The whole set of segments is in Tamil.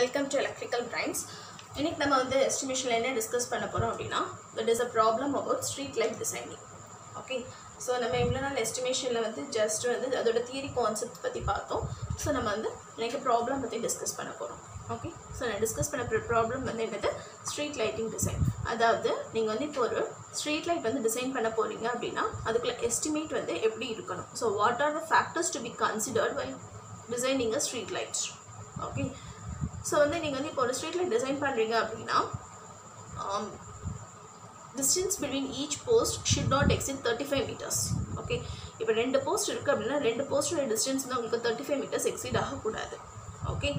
Welcome to Electrical Brains. இன்னைக்கு நம்ம வந்து எஸ்டிமேஷன்ல என்ன டிஸ்கஸ் பண்ண போறோம் அப்படினா that is a problem about street light designing. Okay, so நம்ம இவ்வளவு நாள் எஸ்டிமேஷன்ல வந்து ஜஸ்ட் வந்து அதோட தியரி கான்செப்ட் பத்தி பார்த்தோம். So நம்ம வந்து இன்னைக்கு ப்ராப்ளம் பத்தி டிஸ்கஸ் பண்ண போறோம். Okay, so நான் டிஸ்கஸ் பண்ண ப்ராப்ளம் வந்து என்னது ஸ்ட்ரீட் லைட்டிங் டிசைன். அதாவது நீங்க வந்து இப்போ ஒரு ஸ்ட்ரீட் லைட் வந்து டிசைன் பண்ண போறீங்க அப்படினா அதுக்குள்ள எஸ்டிமேட் வந்து எப்படி இருக்கணும். So what are the factors to be considered while designing a street light? Okay, so வந்து நீங்க வந்து இப்போ ஒரு ஸ்ட்ரீட் லைட் டிசைன் பண்றீங்க அப்படினா distance between each post should not exceed 35 meters. Okay, இப்போ ரெண்டு போஸ்ட் இருக்கு அப்படினா ரெண்டு போஸ்டோட டிஸ்டன்ஸ் வந்து உங்களுக்கு 35 meters exceed ஆக கூடாது. Okay,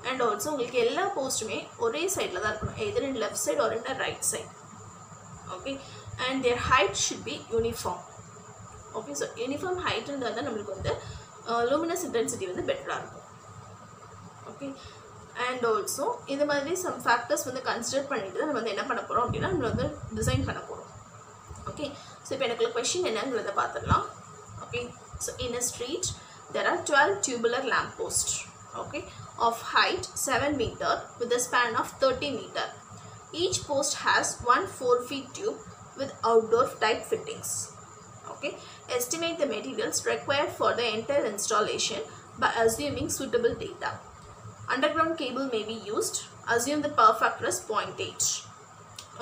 and also உங்களுக்கு எல்லா போஸ்ட்டுமே ஒரே சைடுல தான் இருக்கணும், either in left side or in the right side. Okay, and their height should be uniform. Okay, so uniform height இருந்தா தான் நமக்கு வந்து luminous intensity வந்து பெட்டரா இருக்கும். Okay, and also இந்த மாதிரி some factors வந்து கன்சிடர் பண்ணிட்டு தான் நம்ம வந்து என்ன பண்ண போறோம் அப்படினா நம்ம வந்து டிசைன் பண்ண போறோம். Okay, so இப்போ எனக்கு question என்னங்கறத பார்த்தறலாம். Okay, so in a street there are 12 tubular lamp posts, okay, of height 7 meter with a span of 30 meter. Each post has one 4 feet tube with outdoor type fittings. Okay, estimate the materials required for the entire installation by assuming suitable data. Underground cable may be used. Assume the power factor is 0.8.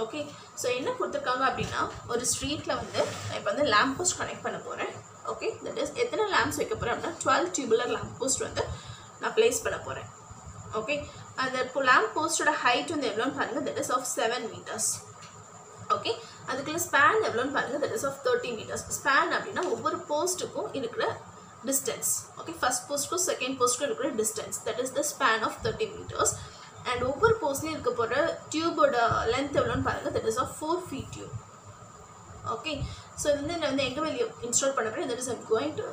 Okay, so என்ன கொடுத்திருக்காங்க அப்படினா ஒரு ஸ்ட்ரீட்ல வந்து நான் இப்போ வந்து lamp post கனெக்ட் பண்ண போறேன். Okay, that is எத்தனை lamps வைக்க போறேன் அப்படினா 12 tubular lamp post வந்து நான் place பண்ண போறேன். Okay, அந்த lamp post ஓட height வந்து எவ்வளவுன்னு பாருங்க, that is of 7 meters. Okay, அதுக்குள்ள span எவ்வளவுன்னு பாருங்க, that is of 30 meters. Span அப்படினா ஒவ்வொரு போஸ்ட்டுக்கும் இருக்கிற distance. Okay, first post ko second post ko irukra distance, that is the span of 30 meters. And over post la irukka pora tube oda length evlo nu parunga, that is of 4 feet tube. Okay, so then na enga veliya install panna pora, that is I'm going to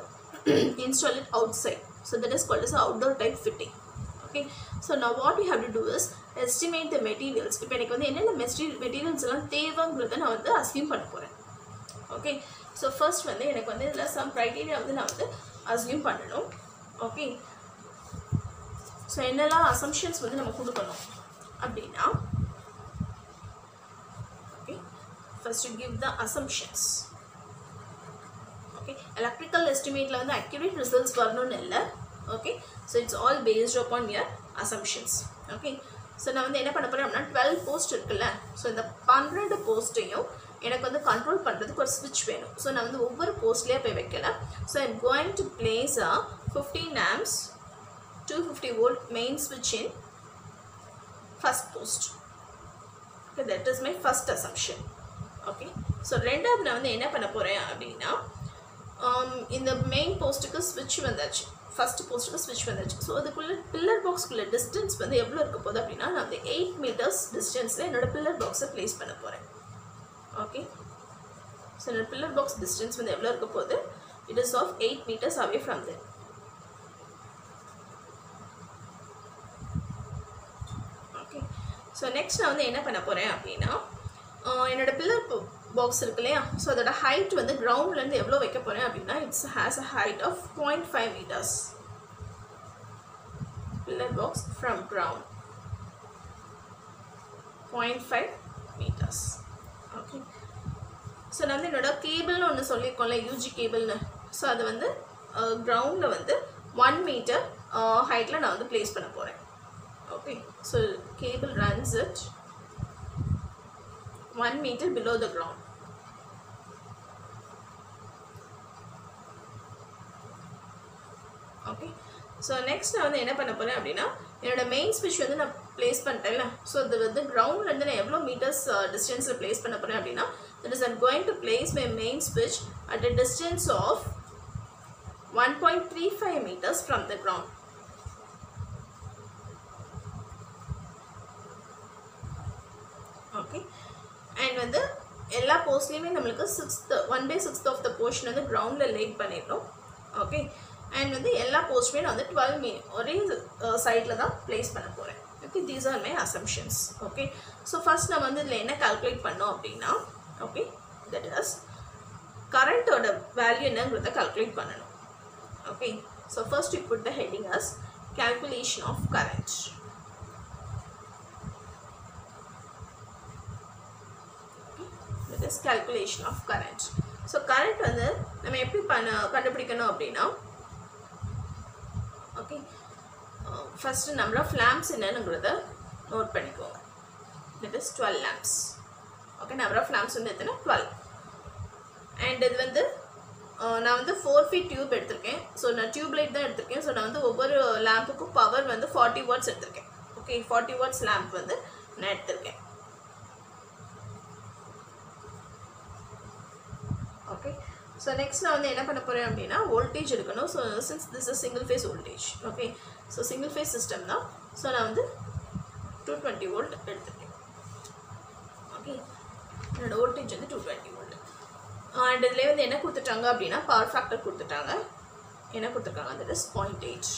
install it outside, so that is called as outdoor type fitting. Okay, so now what we have to do is estimate the materials. ipo enak vandu enna materials ella thevangradha na vandu assume panna poren. Okay, so first vandu enak vandu idla some criteria vandu na vandu assume பண்ணனும். Okay, so என்னெல்லாம் assumptions வந்து நம்ம கொடுக்கணும் அப்படினா, okay, first to give the assumptions. Okay, electrical estimateல வந்து accurate results வரணும்னு இல்ல. Okay, so it's all based upon your assumptions. Okay, so நான் வந்து என்ன பண்ண போறேன் அப்படினா 12 போஸ்ட் இருக்குல்ல, so இந்த 12 போஸ்டையும் எனக்கு வந்து கண்ட்ரோல் பண்றதுக்கு ஒரு ஸ்விட்ச் வேணும். சோ நான் வந்து ஒவ்வொரு போஸ்ட்லயே போய் வைக்கல. So I am going to place a 15 amps 250 volt main switch in first post. Okay, that is my first assumption. Okay, so ரெண்டாவது நான் வந்து என்ன பண்ண போறேன் அப்படினா இந்த மெயின் போஸ்ட்க்கு ஸ்விட்ச் வந்தாச்சு, ஃபர்ஸ்ட் போஸ்ட்க்கு ஸ்விட்ச் வந்தாச்சு. சோ அதுக்குள்ள பில்லர் பாக்ஸ்க்குள்ள டிஸ்டன்ஸ் வந்து எவ்வளவு இருக்க போகுது அப்படினா நான் வந்து 8 meters டிஸ்டன்ஸ்ல என்னோட பில்லர் பாக்ஸை ப்ளேஸ் பண்ண போறேன். Okay, so the pillar box distance வந்து எவ்வளவு இருக்க போகுது, it is of 8 meters away from them. Okay, so next நான் வந்து என்ன பண்ண போறேன் அப்படினா என்னோட பில்லர் பாக்ஸ் இருக்கு இல்லையா, so அதோட ஹைட் வந்து கிரவுண்ட்ல இருந்து எவ்வளவு வைக்க போறேன் அப்படினா it has a height of 0.5 meters. Pillar box from ground 0.5 meters. Okay, so நான் வந்து என்னோட கேபிள்னு ஒன்று சொல்லியிருக்கோம்ல, யூஜி கேபிள்னு, ஸோ அது வந்து கிரவுண்டில் வந்து 1 meter ஹைட்டில் நான் வந்து பிளேஸ் பண்ண போகிறேன். Okay, so cable runs it 1 meter below the ground. Okay, so next நான் வந்து என்ன பண்ண போகிறேன் அப்படின்னா என்னோட மெயின் ஸ்விட்ச் வந்து நான் பிளேஸ் பண்ணிட்டேன்ல, ஸோ அது வந்து கிரவுண்ட்லேருந்து நான் எவ்வளோ மீட்டர்ஸ் டிஸ்டன்ஸில் பிளேஸ் பண்ண போகிறேன் அப்படின்னா that is I'm going to place my main switch at a distance of 1.35 meters from the ground. Okay, and வந்து எல்லா போஸ்ட்லயுமே நமக்கு 1/6 of the portion வந்து கிரவுண்ட்ல லேட் பண்ணிட்டோம். ஓகே, and வந்து எல்லா போஸ்ட்மே நான் வந்து 12 ஒரே சைடுல தான் பிளேஸ் பண்ண போறேன். Okay, these are my assumptions. Okay, so first நம்ம வந்து இதுல என்ன கால்குலேட் பண்ணோம் அப்படினா, okay, that is current ஓட வேல்யூ என்னங்கறத கால்குலேட் பண்ணனும். Okay, so first we put the heading as calculation of current. is calculation of current. So current வந்து நம்ம எப்படி கண்டுபிடிக்கணும் அப்படின்னா, okay, first number of lamps என்னங்கிறத நோட் பண்ணிக்கோங்க. That is 12 lamps. Okay, number of lamps வந்து எத்தனை? 12. And இது வந்து நான் வந்து 4 feet டியூப் எடுத்திருக்கேன். ஸோ நான் டியூப் லைட் தான் எடுத்திருக்கேன். ஸோ நான் வந்து ஒவ்வொரு லேம்புக்கும் பவர் வந்து 40 வாட்ஸ் எடுத்திருக்கேன். ஓகே, 40 வாட்ஸ் லேம்ப் வந்து நான் எடுத்திருக்கேன். ஓகே, ஸோ நெக்ஸ்ட் நான் வந்து என்ன பண்ண போகிறேன் அப்படின்னா வோல்டேஜ் எடுக்கணும். So since this is single phase voltage. Okay, so single phase system தான். ஸோ நான் வந்து 220 வோல்ட் எடுத்திருக்கேன். ஓகே, என்னோடய வோல்டேஜ் வந்து 220 வோல்ட். அண்ட் இதில் வந்து என்ன கொடுத்துட்டாங்க அப்படின்னா பவர் ஃபேக்டர் கொடுத்துட்டாங்க. என்ன கொடுத்துருக்காங்க? That is 0.8.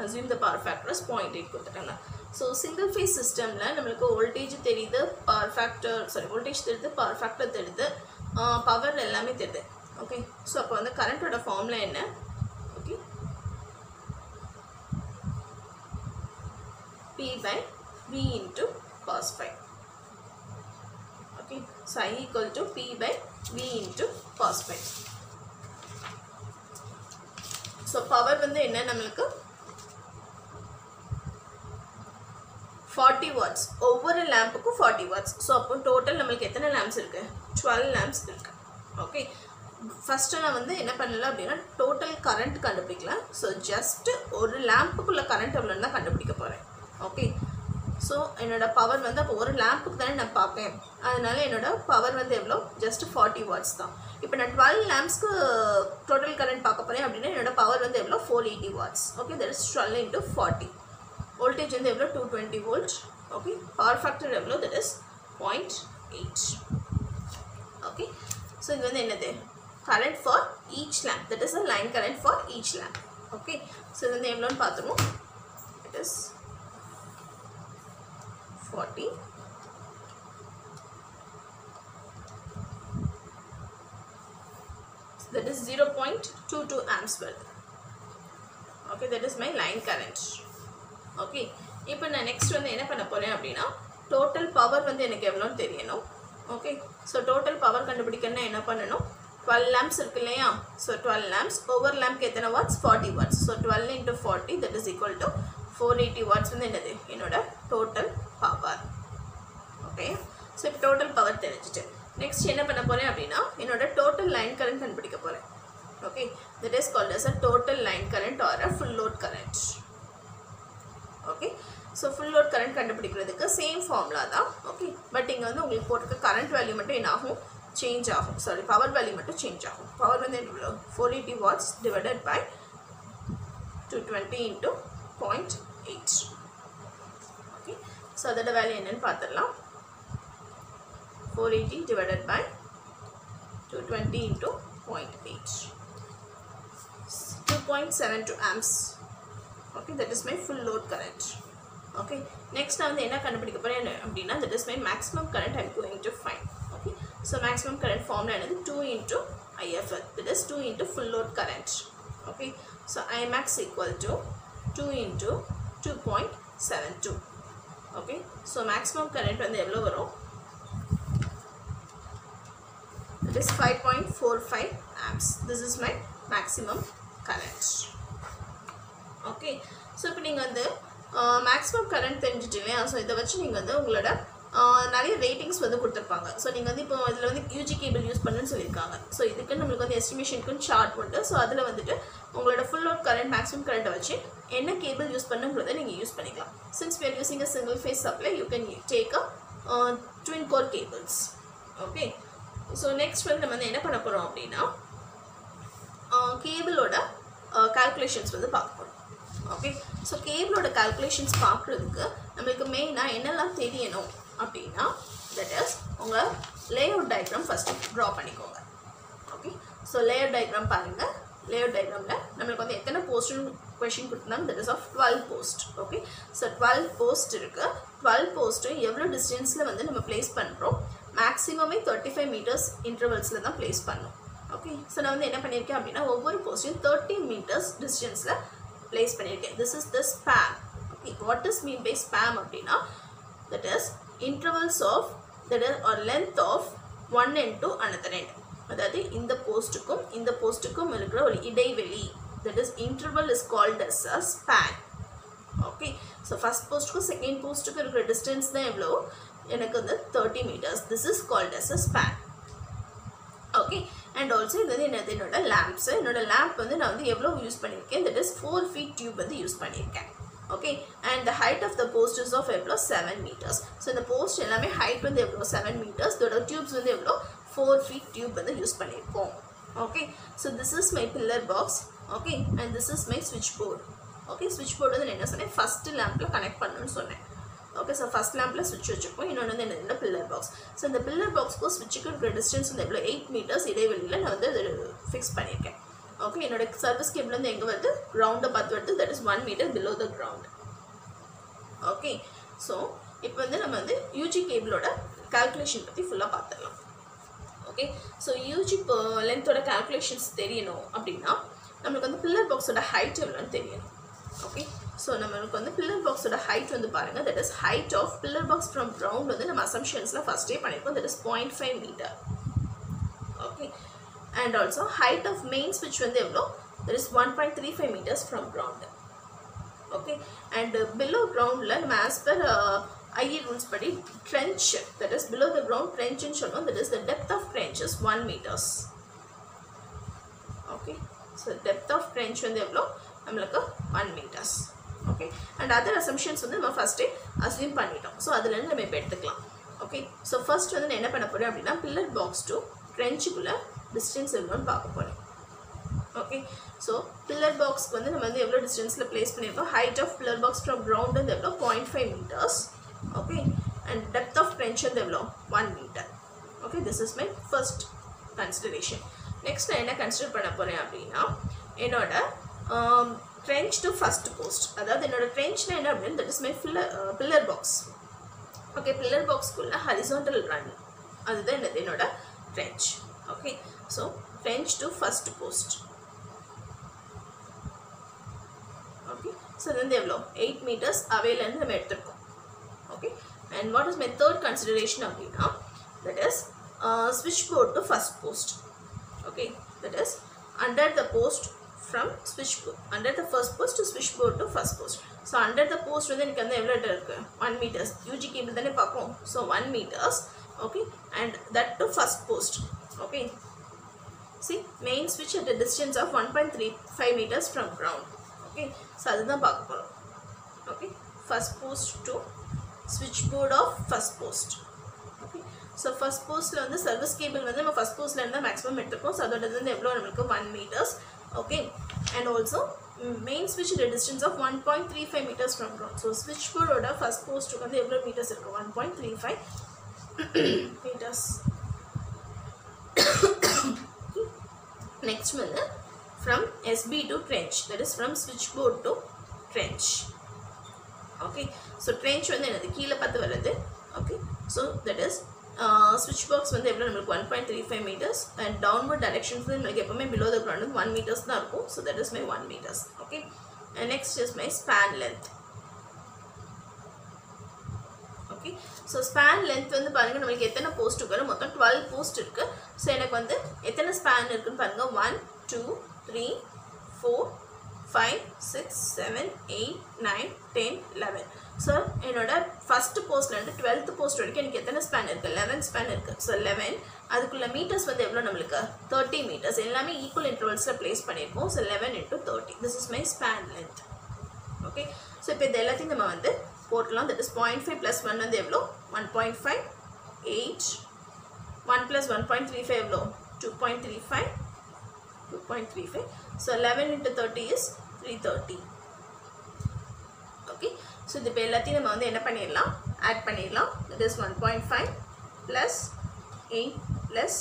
assume the power factor is 0.8 கொடுத்துட்டாங்க. ஸோ சிங்கிள் ஃபேஸ் சிஸ்டமில் நம்மளுக்கு வோல்டேஜ் தெரியுது, பவர் ஃபேக்டர் வோல்டேஜ் தெரியுது, பவர் ஃபேக்டர் தெரியுது, பவர் எல்லாமே தெரியுது. ஓகே, ஸோ அப்போ வந்து கரண்ட்டோட ஃபார்முலா என்ன? Okay, P/V into cos phi. Okay, so I equal to P/V into cos phi. So power வந்து என்ன நம்மளுக்கு 40 watts. ஒவ்வொரு லேம்புக்கும் 40 watts. ஸோ அப்போ டோட்டல் நம்மளுக்கு எத்தனை லேம்ப்ஸ் இருக்குது? 12 லேம்ப்ஸ் இருக்குது. ஓகே, ஃபஸ்ட்டு நான் வந்து என்ன பண்ணல அப்படின்னா டோட்டல் கரண்ட் கண்டுபிடிக்கலாம். ஸோ ஜஸ்ட்டு ஒரு லேம்புக்குள்ள கரண்ட் எவ்வளோன்னு தான் கண்டுபிடிக்க போகிறேன். ஓகே, ஸோ என்னோடய பவர் வந்து அப்போ ஒரு லேம்புக்கு தானே நான் பார்ப்பேன். அதனால் என்னோடய பவர் வந்து எவ்வளோ? ஜஸ்ட் 40 வாட்ஸ் தான். இப்போ நான் 12 லேம்ப்ஸ்க்கு டோட்டல் கரண்ட் பார்க்க போகிறேன் அப்படின்னா என்னோடய பவர் வந்து எவ்வளோ? 480 watts. Okay, that is 12 into 40. Voltage வந்து எவ்வளோ? 220 வோல்ட். ஓகே, பவர் ஃபேக்டர் எவ்வளோ? That is 0.8. ஓகே, ஸோ இது வந்து என்னது? Current for each lamp. That is a line current for each lamp. Okay, so இது வந்து எவ்வளோன்னு பார்த்துருவோம். It is 40. That is 0.22 amps worth. Okay, that is my line current. Okay, இப்போ நான் நெக்ஸ்ட் வந்து என்ன பண்ண போகிறேன் அப்படின்னா டோட்டல் பவர் வந்து எனக்கு எவ்வளோன்னு தெரியணும். ஓகே, ஸோ டோட்டல் பவர் கண்டுபிடிக்கணும்னா என்ன பண்ணணும்? 12 lamps இருக்கு இல்லையா? ஸோ 12 lamps ஒவ்வொரு லேம்ப்க்கு எத்தனை watts? 40 watts. So 12 into 40 that is equal to 480 watts வந்து என்னது? என்னோட டோட்டல் பவர். ஓகே, ஸோ இப்போ டோட்டல் பவர் தெரிஞ்சிட்டு நெக்ஸ்ட் என்ன பண்ண போகிறேன் அப்படின்னா என்னோட டோட்டல் லைன் கரண்ட் கண்டுபிடிக்க போகிறேன். Okay, that is called as a total line current or a full load current. Okay, so full load current கண்டுபிடிக்கிறதுக்கு சேம் ஃபார்முலா தான். ஓகே, பட் இங்கே வந்து உங்களுக்கு போட்டுக்க கரண்ட் வேல்யூ மட்டும் என்ன ஆகும்? சேஞ்ச் ஆகும். சாரி, பவர் வேல்யூ மட்டும் சேஞ்ச் ஆகும். பவர் வந்து எவ்வளோ? 480 watts divided by 220 into 0.8. Okay, so அதோட வேல்யூ என்னன்னு பார்த்துடலாம். 480 divided by 220 into 0.8. 2.72 amps. Okay, that is my full load current. Okay, next நான் வந்து என்ன கண்டுபிடிக்க போறேன் அப்படின்னா that is my maximum current I am going to find. Okay, so maximum current formula என்னது? 2 into IFL, that is 2 into full load current. Okay, so Imax equal to 2 into 2.72. Okay, so maximum current வந்து எவ்வளோ வரும்? That is 5.45 amps. This is my maximum current. Okay, so இப்போ நீங்கள் வந்து maximum current தெரிஞ்சிட்டு இல்லையா? ஸோ இதை வச்சு நீங்கள் வந்து உங்களோட நிறைய ரேட்டிங்ஸ் வந்து கொடுத்துருப்பாங்க. ஸோ நீங்கள் வந்து இப்போ இதில் வந்து யூஜி கேபிள் யூஸ் பண்ணுன்னு சொல்லியிருக்காங்க. ஸோ இதுக்கு நம்மளுக்கு வந்து எஸ்டிமேஷனுக்குன்னு சார்ட் உண்டு. ஸோ அதில் வந்துட்டு உங்களோட ஃபுல் லோட் கரண்ட் மேக்ஸிமம் கரண்ட்டை வச்சு என்ன கேபிள் யூஸ் பண்ணுங்கிறத நீங்கள் யூஸ் பண்ணிக்கலாம். Since we are using a single phase supply, you can take a twin core cables. Okay, so next வந்து நம்ம வந்து என்ன பண்ண போகிறோம் அப்படின்னா கேபிளோட கால்குலேஷன்ஸ் வந்து பார்க்க போகிறோம். ஓகே, ஸோ கேபிளோட கால்குலேஷன்ஸ் பார்க்குறதுக்கு நம்மளுக்கு மெயினாக என்னெல்லாம் தெரியணும் அப்படின்னா தட் இஸ் உங்கள் லேஅவுட் டயக்ராம் ஃபஸ்ட்டு ட்ரா பண்ணிக்கோங்க. ஓகே, ஸோ லேஅவுட் டயக்ராம் பாருங்கள். லேஅவுட் டயக்ராமில் நம்மளுக்கு வந்து எத்தனை போஸ்ட்டுன்னு கொஷின் கொடுத்துருந்தாங்க. That is of 12 post. Okay, so 12 post இருக்குது. 12 போஸ்ட்டு எவ்வளோ டிஸ்டன்ஸில் வந்து நம்ம ப்ளேஸ் பண்ணுறோம்? மேக்ஸிமமே 35 meters இன்டர்வல்ஸில் தான் ப்ளேஸ் பண்ணணும். ஓகே, ஸோ நான் வந்து என்ன பண்ணியிருக்கேன் அப்படின்னா ஒவ்வொரு போஸ்ட்டையும் 30 meters டிஸ்டன்ஸில் ப்ளேஸ் பண்ணியிருக்கேன். This is the span. Okay, what is mean by span அப்படின்னா that is intervals of that is or length of one end to another end. அதாவது இந்த போஸ்ட்டுக்கும் இருக்கிற ஒரு இடைவெளி, that is interval is called as a span. Okay, so first post-க்கும் second post-க்கும் இருக்கிற distance தான் எவ்வளோ, எனக்கு வந்து 30 meters. This is called as a span. Okay, and also இது வந்து என்னோட lamps. என்னோட lamp வந்து நான் வந்து எவ்வளோ யூஸ் பண்ணியிருக்கேன், that is 4 feet tube வந்து யூஸ் பண்ணியிருக்கேன். Okay, and the height of the post is of எவ்வளோ 7 meters. So இந்த post எல்லாமே height வந்து எவ்வளோ 7 meters, இதோட tubes வந்து எவ்வளோ 4 feet tube வந்து யூஸ் பண்ணியிருக்கோம். Okay, so this is my pillar box. Okay, and this is my switchboard. Okay, switchboard வந்து என்ன சொன்னேன், first lampல கனெக்ட் பண்ணணும்னு சொன்னேன். Okay, so first lampல switch வச்சுப்போம். இன்னொன்று வந்து என்ன pillar box. So இந்த pillar boxக்கும் switchக்கு இருக்கிற distance வந்து எவ்வளோ 8 meters இடைவெளியில் நான் வந்து ஃபிக்ஸ் பண்ணியிருக்கேன். Okay, என்னோட சர்வீஸ் கேபிள் வந்து எங்கே வருது, கிரவுண்டை பார்த்து வருது, that is 1 meter below the ground. Okay, so இப்போ வந்து நம்ம வந்து யூஜி கேபிளோட கால்குலேஷன் பற்றி ஃபுல்லாக பார்த்துடலாம். ஓகே, ஸோ யூஜி லென்த்தோட கால்குலேஷன்ஸ் தெரியணும் அப்படின்னா நம்மளுக்கு வந்து பில்லர் பாக்ஸோட ஹைட் எவ்வளோன்னு தெரியணும். ஓகே, ஸோ நம்மளுக்கு வந்து பில்லர் பாக்ஸோட ஹைட் வந்து பாருங்கள், that is height of pillar box from ground வந்து நம்ம அசம்ஷன்ஸில் ஃபஸ்ட்டே பண்ணியிருக்கோம், that is 0.5 meter. Okay, and also height of main ஸ்விட்ச் வந்து எவ்வளோ, that is 1.35 meters from ground. Okay, and below கிரவுண்டில் நம்ம ஆஸ் பர் IE rules படி trench, that is below the ground trench ன்னு சொல்லுவோம், that is the depth of trench is 1 meters. Okay, so depth of trench வந்து எவ்வளோ, நம்மளுக்கு 1 meters. Okay, and other assumptions வந்து நம்ம ஃபஸ்ட்டே அஸ்யூம் பண்ணிட்டோம், ஸோ அதுலேருந்து நம்ம இப்போ எடுத்துக்கலாம். ஓகே, ஸோ ஃபர்ஸ்ட் வந்து நான் என்ன பண்ண போகிறேன் அப்படின்னா பில்லர் பாக்ஸ் டு ட்ரென்ச்சுக்குள்ளே டிஸ்டன்ஸ் எவ்வளோன்னு பார்க்க போகிறேன். ஓகே, ஸோ பில்லர் பாக்ஸ்க்கு வந்து நம்ம வந்து எவ்வளோ டிஸ்டன்ஸில் ப்ளேஸ் பண்ணியிருக்கோம், height of pillar box from ground வந்து எவ்வளோ 0.5 meters. Okay, and depth of trench is 1 meter. Okay, this is my first consideration. Next நான் என்ன கன்சிடர் பண்ண போகிறேன் அப்படின்னா என்னோட trench to first post, அதாவது என்னோட trenchனா என்ன அப்படின்னு, that is my pillar box. Okay, pillar boxக்குள்ள horizontal run, அதுதான் என்னோட trench. Okay, so trench to first post. Okay, so then எவ்வளோ 8 meters அவையிலேருந்து நம்ம எடுத்துருக்கோம். Okay, and what is my third consideration அப்படின்னா, that is switchboard to first post. Okay, that is under the post from switchboard, under the first post to switchboard to first post. So under the post வந்து எனக்கு வந்து எவ்வளோ இருக்கு, 1 meters. UG cable தானே பார்ப்போம், so 1 meters. Okay, and that to first post. Okay, see main switch at a distance of 1.35 meters from ground. Okay, so அதுதான் பார்க்க போகிறோம். Okay, first post to switchboard of first post. Okay, so first post la வந்து service cable வந்து நம்ம first post la இருந்தா maximum எடுத்துப்போம், so அதோட வந்து எவ்வளோ நமக்கு 1 meters. Okay, and also main switch at a distance of 1.35 meters from ground. So switchboard ஓட first post வந்து எவ்வளோ meters இருக்கு, 1.35 meters. Next வந்து from SB to trench, that is from switchboard to trench. Okay, so trench வந்து என்னது கீழே பார்த்து வருது. Okay, so that is switch box வந்து எவ்வளோ நம்மளுக்கு 1.35 meters, and downward directions வந்து நம்மளுக்கு எப்பவுமே below the ground வந்து 1 meters தான் இருக்கும், so that is my 1 meters. Okay, and next is my span length. Okay, so span length வந்து பாருங்க நம்மளுக்கு எத்தனை போஸ்ட் இருக்கு, மொத்தம் 12 போஸ்ட் இருக்கு. ஸோ எனக்கு வந்து எத்தனை ஸ்பேன் இருக்குன்னு பாருங்க, 1 2 3 4 5 6 7 8 9 10 11. ஸோ என்னோட ஃபர்ஸ்ட் போஸ்ட்லேருந்து 12th போஸ்ட் வரைக்கும் எனக்கு எத்தனை ஸ்பேன் இருக்குது, 11 ஸ்பேன் இருக்குது. ஸோ 11 அதுக்குள்ள மீட்டர்ஸ் வந்து எவ்வளோ நம்மளுக்கு 30 meters, எல்லாமே ஈக்குவல் இன்டர்வல்ஸில் ப்ளேஸ் பண்ணியிருக்கோம். So 11 into 30, this is my span length. Okay, so இப்போ இது எல்லாத்தையும் நம்ம வந்து போட்டலாம். தட் இஸ் 0.5 + 1 வந்து எவ்வளோ 1.5 8 1 + 1.35 எவ்வளோ 2.35 2.35. So 11 into 30 is 330. Okay, so இது இப்போ எல்லாத்தையும் நம்ம வந்து என்ன பண்ணிடலாம், ஆட் பண்ணிடலாம். That is 1.5 plus 8 plus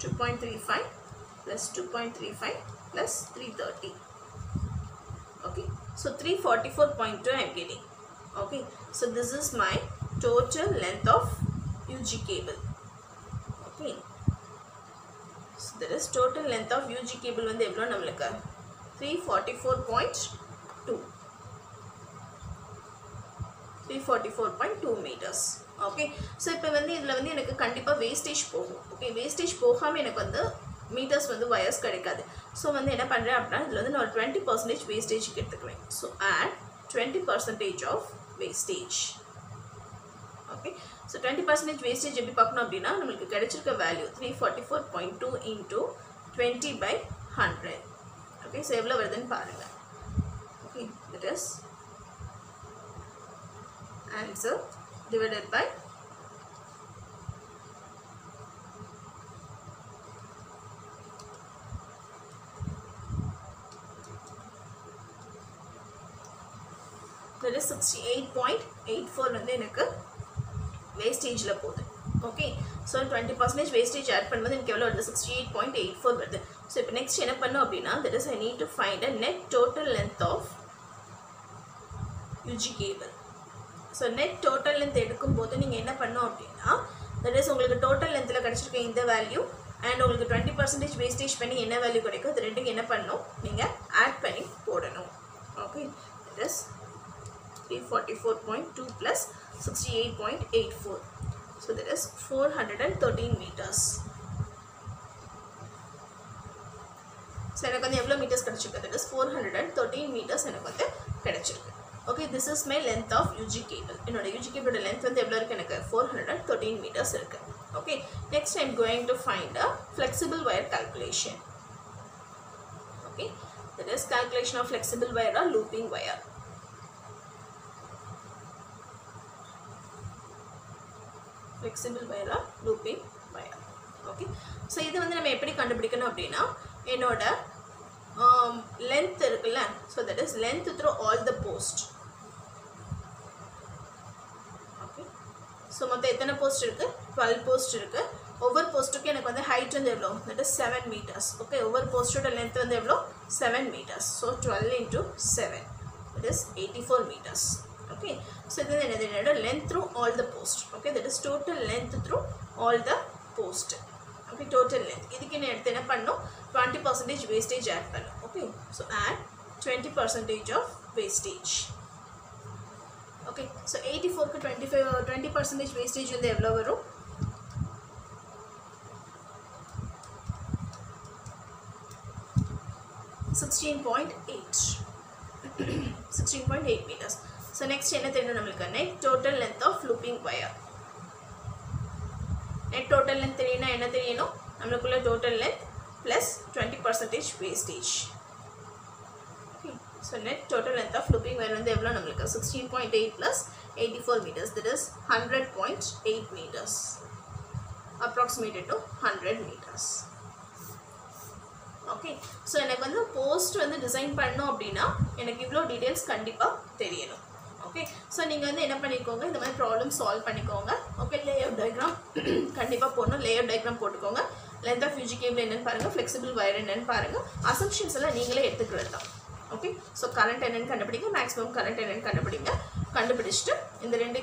2.35 plus 2.35 plus 330. Okay, so 344.2 I am getting. Okay, so this is my total length of UG cable. Okay, so that is total length of UG cable வந்து எவ்வளோ நம்மளுக்கு 344.2 meters. ஓகே ஸோ இப்போ வந்து இதில் வந்து எனக்கு கண்டிப்பாக வேஸ்டேஜ் போகும். ஓகே வேஸ்டேஜ் போகாமல் எனக்கு வந்து மீட்டர்ஸ் வந்து வயர்ஸ் கிடைக்காது. ஸோ வந்து என்ன பண்ணுறேன் அப்படின்னா இதில் வந்து நான் ஒரு 20% வேஸ்டேஜுக்கு எடுத்துக்குவேன். So add 20% of wastage. Okay so 20% wastage எப்படி பார்க்கணும் அப்படின்னா நம்மளுக்கு கிடைச்சிருக்க வேல்யூ 344.2 இன்டூ 20/100. ஓகே ஸோ எவ்வளோ வருதுன்னு பாருங்கள். Okay that is answer divided by that is 68.84 வந்து எனக்கு வேஸ்டேஜ்ல போகுது. ஓகே ஸோ 20% வேஸ்டேஜ் ஆட் பண்ணும்போது எனக்கு எவ்வளோ வருது 68.84 வருது. ஸோ இப்போ நெக்ஸ்ட் என்ன பண்ணோம் அப்படின்னா that is I need to find a net total length of UG cable. So net total length எடுக்கும்போது நீங்கள் என்ன பண்ணோம் அப்படின்னா தட் இஸ் உங்களுக்கு டோட்டல் லென்த்தில் கிடச்சிருக்க இந்த வேல்யூ அண்ட் உங்களுக்கு 20% வேஸ்டேஜ் பண்ணி என்ன வேல்யூ கிடைக்கும் அது ரெண்டுக்கு என்ன பண்ணணும் நீங்கள் ஆட் பண்ணி போடணும். Okay that is 344.2 plus 68.84. So that is 413 meters. So எனக்கு வந்து எவ்வளோ மீட்டர்ஸ் கிடச்சிருக்கு தட் இஸ் 413 meters எனக்கு வந்து கிடச்சிருக்கு. Okay, this is my length of UG cable. என்னோட UG cable length வந்து எவ்வளோ இருக்கு எனக்கு 413 meters இருக்கு. Okay, next I am going to find a flexible wire calculation. Okay, that is calculation of flexible wire or looping wire. Flexible wire or looping wire. Okay, so இது வந்து நம்ம எப்படி கண்டுபிடிக்கணும் அப்படின்னா என்னோட length இருக்குல்ல, so that is length through all the post. So மொத்தம் எத்தனை போஸ்ட் இருக்குது 12 போஸ்ட் இருக்குது. ஒவ்வொரு போஸ்ட்டுக்கு எனக்கு வந்து ஹைட் வந்து எவ்வளோ தட் இஸ் 7 meters. ஓகே ஒவ்வொரு போஸ்ட்டோட லென்த் வந்து எவ்வளோ 7 meters. So 12 into 7 that is 84 meters. Okay so இது என்னது என்னோட length through all the post. Okay that is total length through all the post. Okay total length இதுக்கு என்ன எடுத்து என்ன பண்ணணும் 20% வேஸ்டேஜ் ஆட் பண்ணணும். Okay so add 20% of wastage. Okay so 84க்கு 20% வேஸ்டேஜ் வந்து எவ்வளோ வரும் 16.8 meters. ஸோ நெக்ஸ்ட் என்ன தெரியணும் நம்மளுக்கு net total length of looping wire. Net total length தெரியணும்னா என்ன தெரியணும் நம்மளுக்குள்ள total length plus 20% wastage. So net total length of looping wire வந்து எவ்வளோ நம்மளுக்கு 16.8 plus 84 meters that is 100.8 meters approximated to 100 meters. Okay so எனக்கு வந்து போஸ்ட் வந்து டிசைன் பண்ணோம் அப்படின்னா எனக்கு இவ்வளோ டீட்டெயில்ஸ் கண்டிப்பாக தெரியணும். ஓகே ஸோ நீங்கள் வந்து என்ன பண்ணிக்கோங்க இந்த மாதிரி ப்ராப்ளம் சால்வ் பண்ணிக்கோங்க. ஓகே லேஅவுட் டயக்ராம் கண்டிப்பாக போடணும். லேஅவுட் டயக்ராம் போட்டுக்கோங்க. லென்த் ஆஃப் UG கேபிள் என்னென்னு பாருங்கள். ஃப்ளெக்சிபிள் வயர் என்னென்னு பாருங்கள். அசம்ஷன்ஸ் எல்லாம் நீங்களே எடுத்துக்கிறது தான். ஓகே ஸோ கரண்ட் என்னென்னு கண்டுபிடிங்க. மேக்ஸிமம் கரண்ட் என்னென்னு கண்டுபிடிங்க. கண்டுபிடிச்சிட்டு இந்த ரெண்டு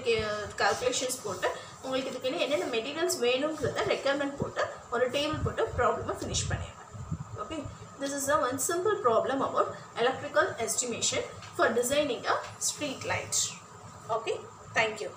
கால்குலேஷன்ஸ் போட்டு உங்களுக்கு இதுக்கு என்னென்ன மெட்டீரியல்ஸ் வேணுங்கிறத ரெக்யர்மெண்ட் போட்டு ஒரு டேபிள் போட்டு ப்ராப்ளமை ஃபினிஷ் பண்ணிடுங்க. Okay, this is a one simple problem about electrical estimation for designing a street light. Okay, thank you.